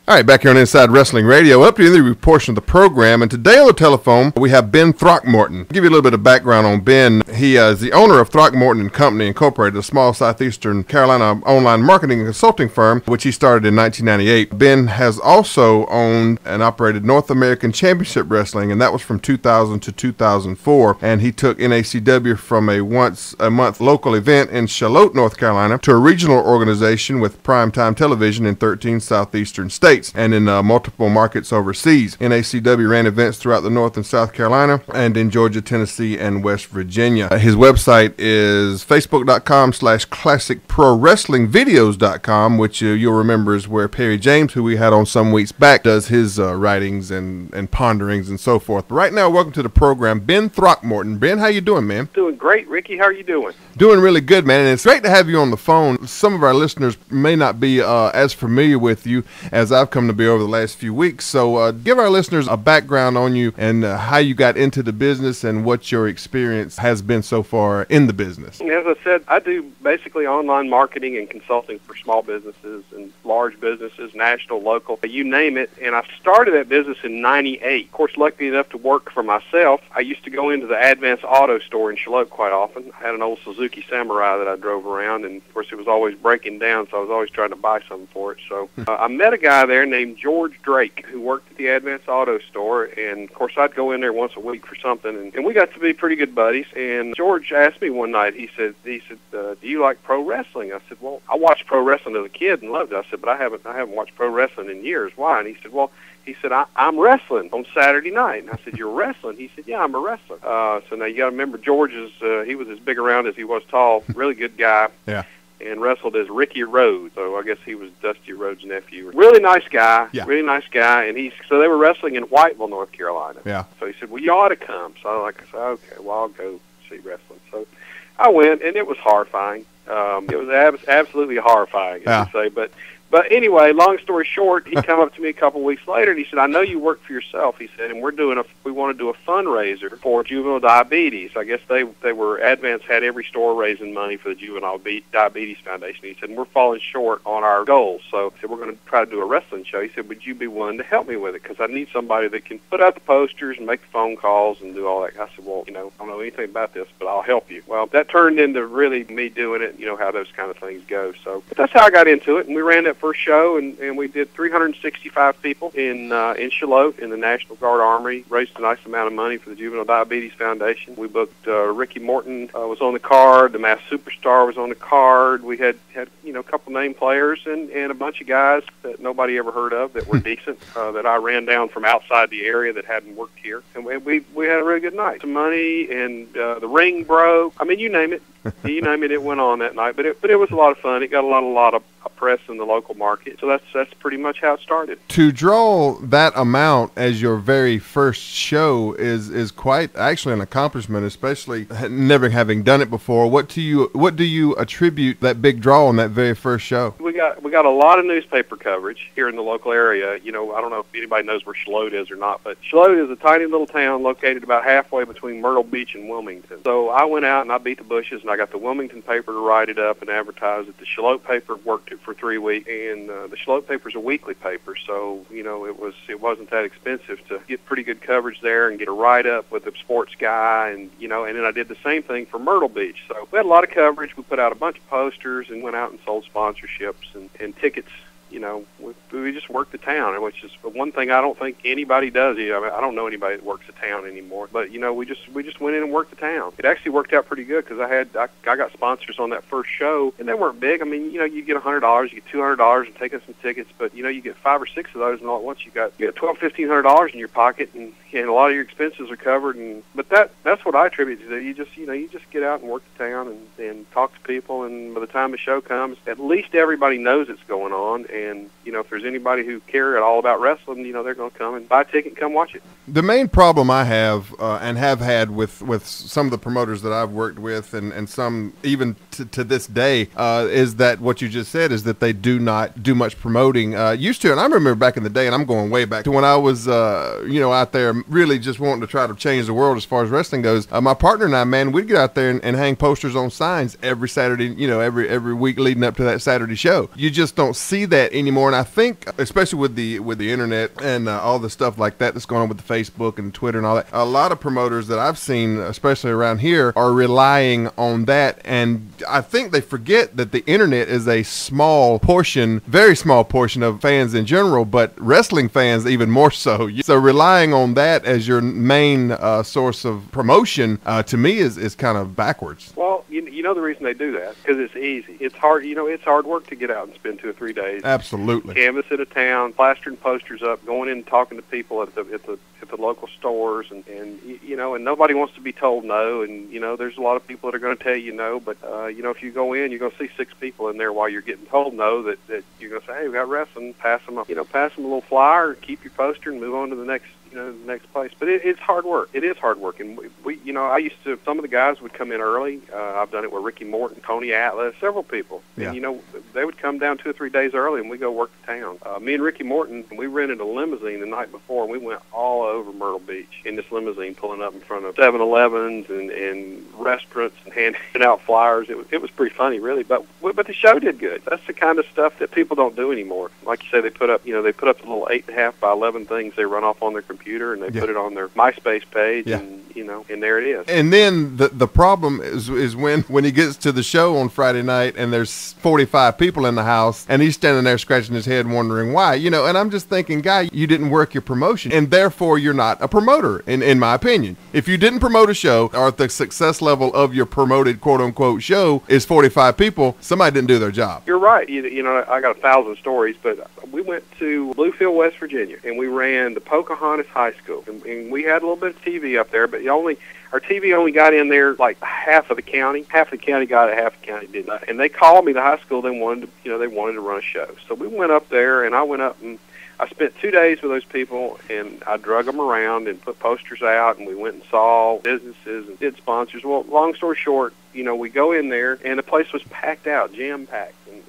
All right, back here on Inside Wrestling Radio, up to the interview portion of the program, and today on the telephone we have Ben Throckmorton. I'll give you a little bit of background on Ben. He is the owner of Throckmorton & Company Incorporated, a small southeastern Carolina online marketing and consulting firm, which he started in 1998. Ben has also owned and operated North American Championship Wrestling, and that was from 2000 to 2004, and he took NACW from a once-a-month local event in Charlotte, North Carolina, to a regional organization with primetime television in 13 southeastern states and in multiple markets overseas. NACW ran events throughout the North and South Carolina and in Georgia, Tennessee, and West Virginia. His website is facebook.com/classicprowrestlingvideos.com, which you'll remember is where Perry James, who we had on some weeks back, does his writings and ponderings and so forth. But right now, welcome to the program, Ben Throckmorton. Ben, how you doing, man? Doing great, Ricky. How are you doing? Doing really good, man. And it's great to have you on the phone. Some of our listeners may not be as familiar with you as I've come to be over the last few weeks. So give our listeners a background on you and how you got into the business and what your experience has been so far in the business. As I said, I do basically online marketing and consulting for small businesses and large businesses, national, local, you name it. And I started that business in '98. Of course, lucky enough to work for myself, I used to go into the Advance Auto Store in Charlotte quite often. I had an old Suzuki Samurai that I drove around, and of course it was always breaking down, so I was always trying to buy something for it. So I met a guy there named George Drake who worked at the Advance Auto Store, and of course I'd go in there once a week for something, and we got to be pretty good buddies. And George asked me one night, he said, do you like pro wrestling? I said, well, I watched pro wrestling as a kid and loved it. I said, but I haven't watched pro wrestling in years. Why? And he said, well, I'm wrestling on Saturday night. And I said, you're wrestling? He said, yeah, I'm a wrestler. So now you got to remember, George he was as big around as he was tall, really good guy. Yeah. And wrestled as Ricky Rhodes, so I guess he was Dusty Rhodes' nephew. Really nice guy, really nice guy, and so they were wrestling in Whiteville, North Carolina. Yeah. So he said, well, you ought to come. So I said, okay, well, I'll go see wrestling. So I went, and it was horrifying. It was absolutely horrifying, as you say, But anyway, long story short, he come up to me a couple of weeks later, and he said, I know you work for yourself, he said, and we want to do a fundraiser for juvenile diabetes. I guess Advance had every store raising money for the Juvenile Diabetes Foundation. He said, and we're falling short on our goals. So he said, we're going to try to do a wrestling show. He said, would you be willing to help me with it? Because I need somebody that can put out the posters and make the phone calls and do all that. I said, well, I don't know anything about this, but I'll help you. Well, that turned into really me doing it, how those kind of things go. So that's how I got into it, and we ran that first show, and we did 365 people in Charlotte in the National Guard Armory, raised a nice amount of money for the Juvenile Diabetes Foundation. We booked Ricky Morton was on the card, the Masked Superstar was on the card. We had a couple name players and a bunch of guys that nobody ever heard of that were decent that I ran down from outside the area that hadn't worked here, and we had a really good night. Some money, and the ring broke. I mean, you name it. It went on that night, but it was a lot of fun. It got a lot of press in the local market, so that's pretty much how it started. To draw that amount as your very first show is quite actually an accomplishment, especially never having done it before. What do you attribute that big draw on that very first show? We got a lot of newspaper coverage here in the local area. I don't know if anybody knows where Charlotte is or not, but Charlotte is a tiny little town located about halfway between Myrtle Beach and Wilmington. So I went out and I beat the bushes, and I got the Wilmington paper to write it up and advertise it. The Charlotte paper worked it for 3 weeks, and the Charlotte paper's a weekly paper, so it wasn't that expensive to get pretty good coverage there and get a write-up with a sports guy, and then I did the same thing for Myrtle Beach. So we had a lot of coverage. We put out a bunch of posters and went out and sold sponsorships and tickets. We just worked the town, which is one thing I don't think anybody does. I don't know anybody that works the town anymore. But we just went in and worked the town. It actually worked out pretty good because I got sponsors on that first show, and they weren't big. I mean, you get $100, you get $200, and take us some tickets. But you get 5 or 6 of those, and all at once you got $1,200-$1,500 in your pocket, and a lot of your expenses are covered. But that's what I attribute to that. You just get out and work the town and talk to people, and by the time the show comes, at least everybody knows it's going on. And if there's anybody who care at all about wrestling, they're going to come and buy a ticket and come watch it. The main problem I have and have had with some of the promoters that I've worked with, and some even to this day, is that what you just said is that they do not do much promoting. Used to, and I remember back in the day, and I'm going way back to when I was out there really just wanting to try to change the world as far as wrestling goes. My partner and I, man, we'd get out there and hang posters on signs every Saturday, every week leading up to that Saturday show. You just don't see that anymore. And I think, especially with the internet and all the stuff like that that's going on with the Facebook and Twitter and all that, a lot of promoters that I've seen, especially around here, are relying on that. And I think they forget that the internet is a small portion, very small portion of fans in general, but wrestling fans even more so. So relying on that as your main source of promotion, to me, is kind of backwards. Well, you know the reason they do that, because it's easy. It's hard, it's hard work to get out and spend 2 or 3 days. Absolutely. Canvas at a town, plastering posters up, going in and talking to people at the local stores, and and nobody wants to be told no, and there's a lot of people that are going to tell you no, but if you go in, you're going to see 6 people in there while you're getting told no, that you're going to say, hey, we got wrestling, pass them a little flyer, keep your poster, and move on to the next the next place. But it's hard work. It is hard work. And we I used to, some of the guys would come in early. I've done it with Ricky Morton, Tony Atlas, several people. Yeah. And, they would come down 2 or 3 days early, and we go work the town. Me and Ricky Morton, we rented a limousine the night before, and we went all over Myrtle Beach in this limousine, pulling up in front of 7-Elevens and restaurants and handing out flyers. It was pretty funny, really. But the show did good. That's the kind of stuff that people don't do anymore. Like you say, they put up the little 8.5 by 11 things they run off on their computer, and they put it on their MySpace page, and and there it is. And then the problem is when he gets to the show on Friday night and there's 45 people in the house, and he's standing there scratching his head wondering why, and I'm just thinking, guy, you didn't work your promotion, and therefore you're not a promoter, in my opinion. If you didn't promote a show, or if the success level of your promoted quote-unquote show is 45 people, somebody didn't do their job. You're right. I got 1,000 stories, but we went to Bluefield, West Virginia, and we ran the Pocahontas High School, and we had a little bit of TV up there, but our TV only got in there like half of the county. Half the county got it, half the county did not. And they called me, the high school, they wanted to run a show. So we went up there, and I went up and I spent 2 days with those people, and I drug them around and put posters out, and we went and saw businesses and did sponsors. Well, long story short, we go in there, and the place was packed out, jam-packed. And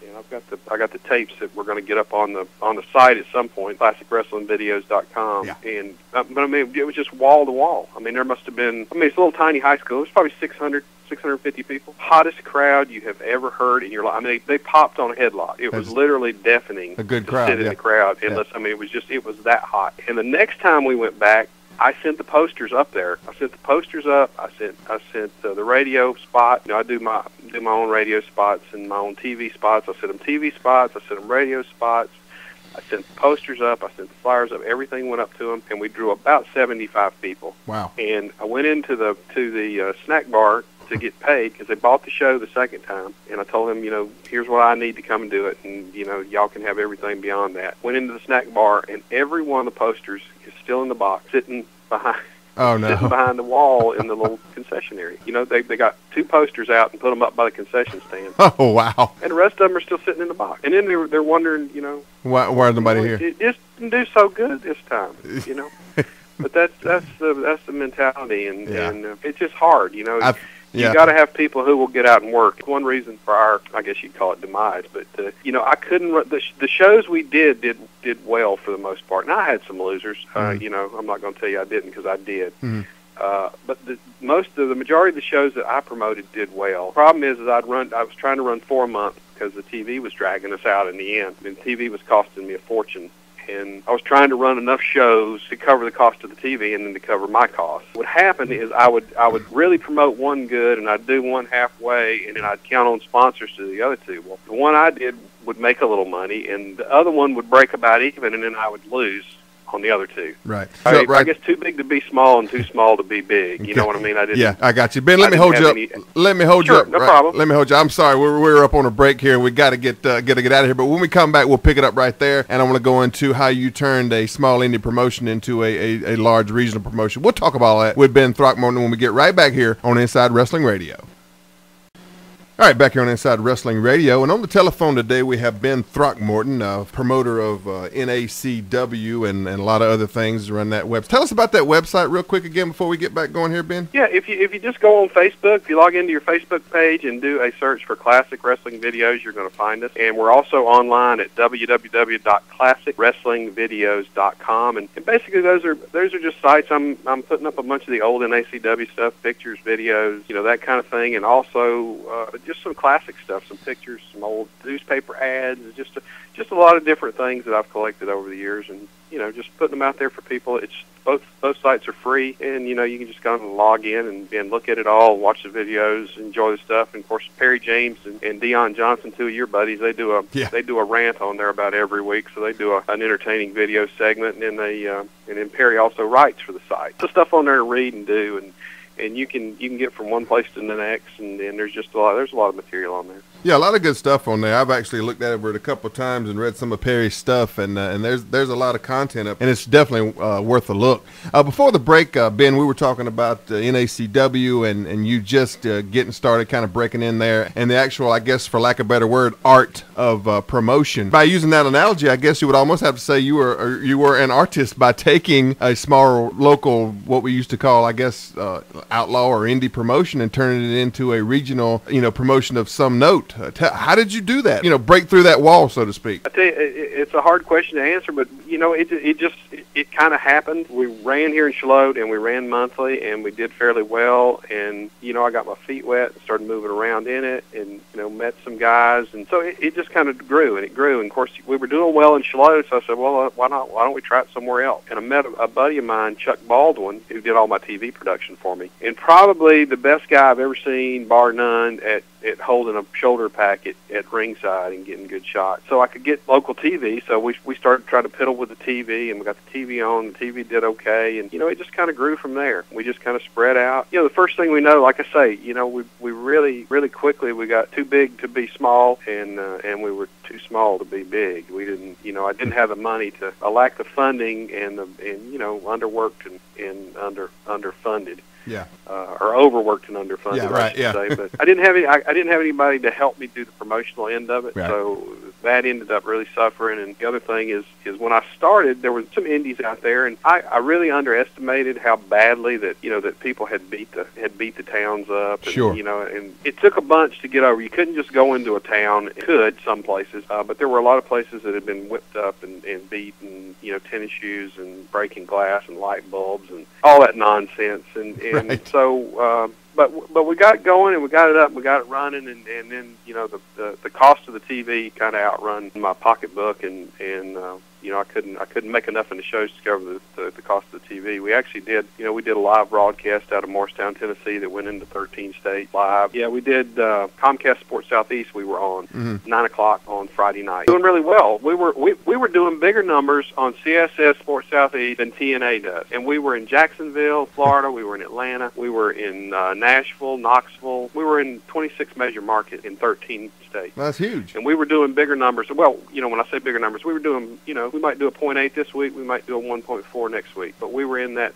I got the tapes that we're going to get up on the site at some point, classicwrestlingvideos.com. Yeah. And but I mean, it was just wall to wall. I mean, there must have been. I mean, it's a little tiny high school. It was probably 650 people. Hottest crowd you have ever heard in your life. I mean, they popped on a headlock. It was literally deafening. A good to crowd. Sit in the crowd. And I mean, it was that hot. And the next time we went back, I sent the posters up there. I sent the posters up. I sent the radio spot. I do my own radio spots and my own TV spots. I sent them TV spots. I sent them radio spots. I sent the posters up. I sent the flyers up. Everything went up to them, and we drew about 75 people. Wow! And I went into the snack bar to get paid because they bought the show the second time, and I told them, here's what I need to come and do it, and y'all can have everything beyond that. Went into the snack bar, and every one of the posters is still in the box, sitting behind. Oh, no. Sitting behind the wall in the little concession area. They got 2 posters out and put them up by the concession stand. Oh, wow. And the rest of them are still sitting in the box. And then they're wondering, why is nobody here? It just didn't do so good this time, But that's the mentality, and it's just hard, You got to have people who will get out and work. One reason for our, I guess you'd call it demise, but I couldn't run the shows we did well for the most part. And I had some losers. Mm-hmm. I'm not going to tell you I didn't, because I did. Mm-hmm. But the majority of the shows that I promoted did well. The problem is I was trying to run 4 months because the TV was dragging us out in the end. And TV was costing me a fortune. And I was trying to run enough shows to cover the cost of the TV and then to cover my costs. What happened is I would really promote one good, and I'd do one halfway, and then I'd count on sponsors to the other 2. Well, the one I did would make a little money, and the other one would break about even, and then I would lose on the other 2. Right. I guess too big to be small and too small to be big. You know what I mean? I got you, Ben. Let me hold you up. No problem. Let me hold you. I'm sorry, we're up on a break here. We got to get out of here. But when we come back, we'll pick it up right there, and I want to go into how you turned a small indie promotion into a large regional promotion. We'll talk about all that with Ben Throckmorton when we get right back here on Inside Wrestling Radio. All right, back here on Inside Wrestling Radio, and on the telephone today we have Ben Throckmorton, promoter of NACW and a lot of other things around that website. Tell us about that website real quick again before we get back going here, Ben. Yeah, if you just go on Facebook, if you log into your Facebook page and do a search for Classic Wrestling Videos, you're going to find us. And we're also online at www.classicwrestlingvideos.com. And basically those are just sites. I'm putting up a bunch of the old NACW stuff, pictures, videos, that kind of thing, and also just just some classic stuff, some pictures, some old newspaper ads, just a lot of different things that I've collected over the years, and just putting them out there for people. It's both sites are free, and you can just go and log in and look at it all, watch the videos, enjoy the stuff. And of course, Perry James and Dion Johnson, two of your buddies, they do a rant on there about every week. So they do an entertaining video segment, and then Perry also writes for the site. So stuff on there to read and do, and you can get from one place to the next, and there's just a lot of material on there. Yeah, a lot of good stuff on there. I've actually looked at it a couple of times and read some of Perry's stuff, and there's a lot of content up, and it's definitely worth a look. Before the break, Ben, we were talking about NACW and you just getting started, kind of breaking in there, and the actual, I guess, for lack of a better word, art of promotion. By using that analogy, I guess you would almost have to say you were an artist by taking a small local, what we used to call, I guess, outlaw or indie promotion, and turning it into a regional, promotion of some note. How did you do that? Break through that wall, so to speak. I tell you, it's a hard question to answer, but it kind of happened. We ran here in Charlotte, and we ran monthly, and we did fairly well. And I got my feet wet and started moving around in it, and met some guys, and so it just kind of grew, and it grew. And of course, we were doing well in Charlotte, so I said, well, why don't we try it somewhere else? And I met a buddy of mine, Chuck Baldwin, who did all my TV production for me, and probably the best guy I've ever seen, bar none, at holding a shoulder pack at ringside and getting good shots. So I could get local TV, so we started trying to piddle with the TV, and we got the TV on. The TV did okay, and it just kind of grew from there. We just kind of spread out. The first thing we know, like I say, we really, really quickly, we got too big to be small, and we were too small to be big. We didn't, I didn't have the money to, I lacked the funding and underworked and underfunded. Yeah. Or overworked and underfunded. Yeah, right. Yeah. Say. But I didn't have anybody to help me do the promotional end of it. Right. So that ended up really suffering. And the other thing is when I started, there was some indies out there, and I really underestimated how badly that people had beat the towns up. And, sure. And it took a bunch to get over. You couldn't just go into a town. It could some places, but there were a lot of places that had been whipped up and beat, and tennis shoes and breaking glass and light bulbs and all that nonsense. And right. So, but we got it going, and we got it up, and we got it running, and then the cost of the TV kind of outrun my pocketbook, and I couldn't make enough in the shows to cover the cost of the TV. We actually did, we did a live broadcast out of Morristown, Tennessee, that went into 13 states live. Yeah, we did Comcast Sports Southeast. We were on 9:00 on Friday night, doing really well. We were doing bigger numbers on CSS Sports Southeast than TNA does, and we were in Jacksonville, Florida. We were in Atlanta. We were in Nashville, Knoxville. We were in 26 major markets in 13 states. That's huge. And we were doing bigger numbers. Well, when I say bigger numbers, we were doing, we might do a 0.8 this week, we might do a 1.4 next week. But we were in that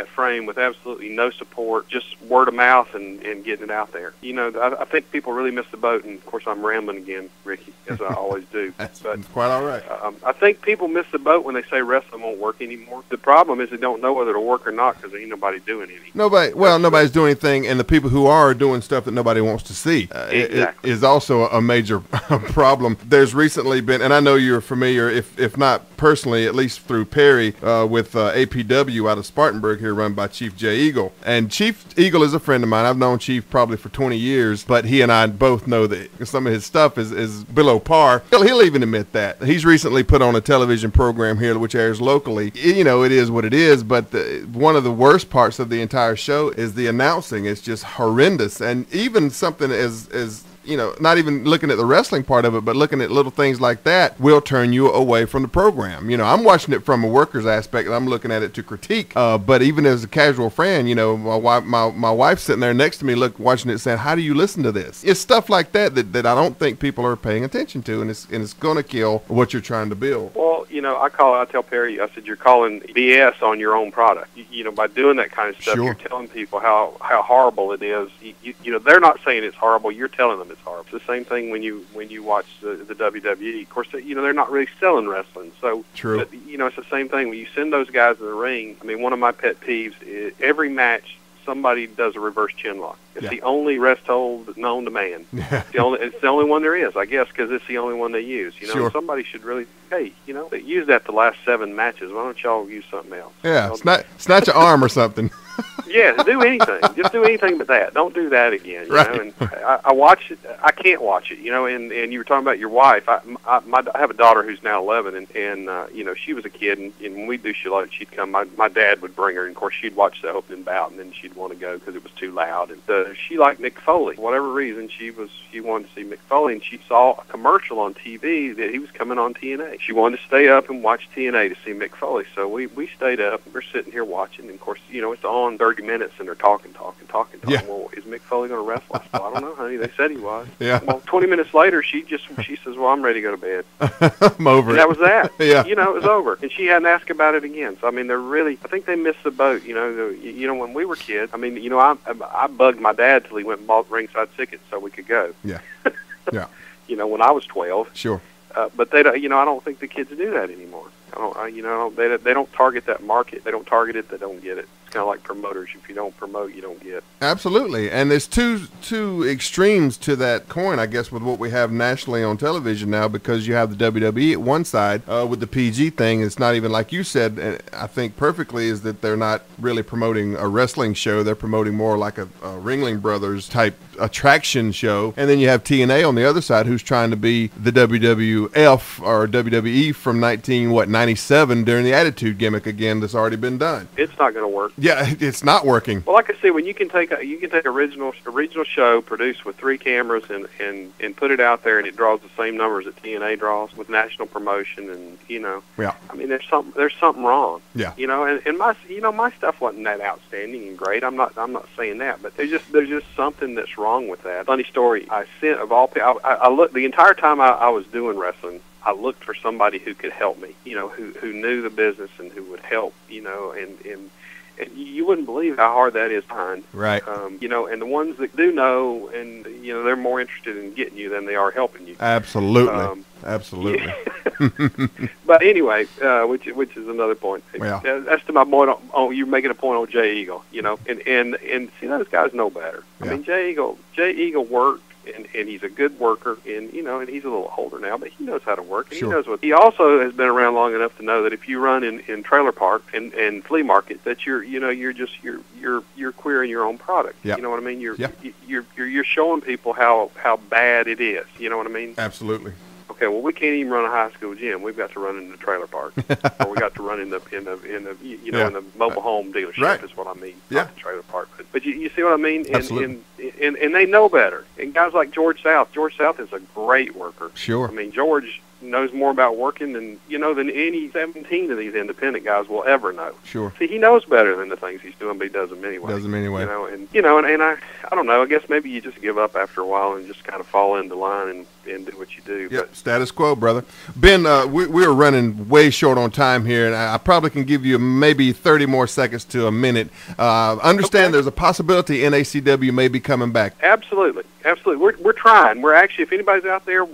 frame with absolutely no support, just word of mouth and getting it out there. I think people really miss the boat, and of course I'm rambling again, Ricky, as I always do. That's quite all right. I think people miss the boat when they say wrestling won't work anymore. The problem is they don't know whether it'll work or not, because there ain't nobody doing anything. Nobody's doing anything, and the people who are doing stuff that nobody wants to see exactly. is also a major problem. There's recently been, and I know you're familiar, if not personally, at least through Perry, with APW out of Spartanburg here, run by Chief Jay Eagle. And Chief Eagle is a friend of mine. I've known Chief probably for 20 years, but he and I both know that some of his stuff is below par. He'll even admit that. He's recently put on a television program here which airs locally. It is what it is, but one of the worst parts of the entire show is the announcing. It's just horrendous. And even something as not even looking at the wrestling part of it, but looking at little things like that will turn you away from the program. I'm watching it from a worker's aspect, and I'm looking at it to critique. But even as a casual fan, my wife's sitting there next to me, watching it, saying, "How do you listen to this?" It's stuff like that I don't think people are paying attention to, and it's going to kill what you're trying to build. Well, I tell Perry, I said, you're calling BS on your own product. By doing that kind of stuff, sure. You're telling people how horrible it is. They're not saying it's horrible. You're telling them it's horrible. It's the same thing when you watch the WWE. Of course, they're not really selling wrestling. So, true. But, it's the same thing when you send those guys in the ring. I mean, one of my pet peeves is every match somebody does a reverse chin lock. It's the only rest hold known to man. Yeah. It's the only one there is, I guess, because it's the only one they use. You know, Sure. somebody should really, hey, you know, they used that the last 7 matches. Why don't y'all use something else? Yeah, snatch an arm or something. Yeah, do anything. Just do anything but that. Don't do that again. You Right. know? And I watch it. I can't watch it. You know. And you were talking about your wife. I have a daughter who's now 11, and you know, she was a kid, and when we do shit like, she'd come. My dad would bring her, and of course she'd watch the opening bout, and then she'd want to go because it was too loud. And she liked Mick Foley. For whatever reason, she wanted to see Mick Foley, and she saw a commercial on TV that he was coming on TNA. She wanted to stay up and watch TNA to see Mick Foley. So we stayed up. We're sitting here watching, and of course, you know, it's on 30 minutes, and they're talking. Yeah. Well, is Mick Foley going to wrestle? I said, I don't know, honey. They said he was. Yeah. Well, 20 minutes later, she says, well, I'm ready to go to bed. I'm over And it. that was that. Yeah. You know, it was over. And she hadn't asked about it again. So, I mean, I think they missed the boat. You know, when we were kids, I mean, you know, I bugged my dad till he went and bought ringside tickets so we could go. Yeah. Yeah. You know, when I was 12. Sure. But they don't, you know, I don't think the kids do that anymore. You know, they don't target that market. They don't target it. They don't get it. It's kind of like promoters. If you don't promote, you don't get. Absolutely. And there's two extremes to that coin, I guess, with what we have nationally on television now, because you have the WWE at one side with the PG thing. It's not even like you said, and I think perfectly, is that they're not really promoting a wrestling show. They're promoting more like a Ringling Brothers type attraction show. And then you have TNA on the other side, who's trying to be the WWF or WWE from 97 during the Attitude Gimmick again. That's already been done. It's not going to work. Yeah, it's not working. Well, like I said, when you can take original show produced with 3 cameras and put it out there, and it draws the same numbers that TNA draws with national promotion, and you know, yeah. I mean, there's something wrong. Yeah. You know, and my stuff wasn't that outstanding and great. I'm not saying that, but there's just something that's wrong with that. Funny story. I sent of all people. I looked the entire time I was doing wrestling. I looked for somebody who could help me. You know, who knew the business and who would help. You know, and you wouldn't believe how hard that is to find. Right. You know, and the ones that do know, and you know, they're more interested in getting you than they are helping you. Absolutely. Absolutely. But anyway, which is another point. Yeah. That's to my point. You're making a point on Jay Eagle. You know, and see, those guys know better. Yeah. I mean, Jay Eagle worked. And he's a good worker, and you know, and he's a little older now, but he knows how to work. And Sure. He knows what. He also has been around long enough to know that if you run in trailer park and flea market, that you're queering your own product. Yep. You know what I mean? Yep. You're showing people how bad it is. You know what I mean? Absolutely. Okay, well, we can't even run a high school gym. We've got to run in the trailer park, or we got to run in the in the mobile home dealership. Right. Is what I mean. Yeah. Not the trailer park, but you see what I mean? Absolutely. And they know better. And guys like George South. George South is a great worker. Sure. I mean, George knows more about working than any 17 of these independent guys will ever know. Sure. See, he knows better than the things he's doing, but he does them anyway. Does them anyway. You know, and I don't know. I guess maybe you just give up after a while and just kind of fall into line and do what you do. Yep, But status quo, brother. Ben, we're running way short on time here, and I probably can give you maybe 30 more seconds to a minute. Understand Okay. There's a possibility NACW may be coming back. Absolutely. We're trying. We're actually, if anybody's out there,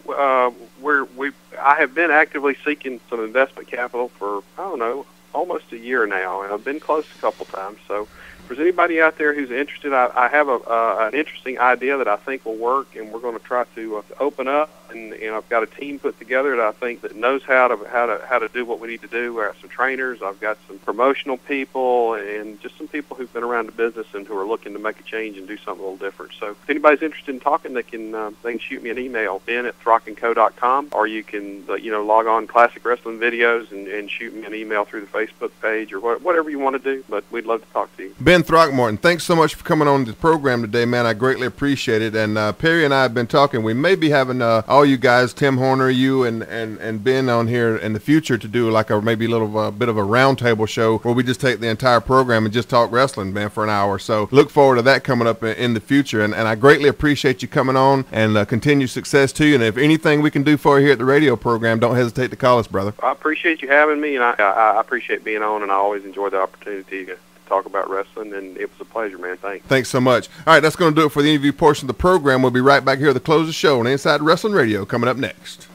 I have been actively seeking some investment capital for, I don't know, almost a year now, and I've been close a couple times. So if there's anybody out there who's interested, I have an interesting idea that I think will work, and we're going to try to open up. And I've got a team put together that I think that knows how to do what we need to do. We have some trainers. I've got some promotional people, and just some people who've been around the business and who are looking to make a change and do something a little different. So if anybody's interested in talking, they can shoot me an email, ben@throckandco.com, or you can log on Classic Wrestling Videos and shoot me an email through the Facebook page or whatever you want to do. But we'd love to talk to you. Ben Throckmorton, thanks so much for coming on the program today, man. I greatly appreciate it. And Perry and I have been talking. We may be having all you guys, Tim Horner, you and Ben on here in the future to do like maybe a little bit of a roundtable show where we just take the entire program and just talk wrestling, man, for an hour. So look forward to that coming up in the future. And I greatly appreciate you coming on, and continued success to you. And if anything we can do for you here at the radio program, don't hesitate to call us, brother. I appreciate you having me, and I appreciate being on, and I always enjoy the opportunity to talk about wrestling, and it was a pleasure, man. Thanks so much. All right, that's going to do it for the interview portion of the program. We'll be right back here at the close of the show on Inside Wrestling Radio coming up next.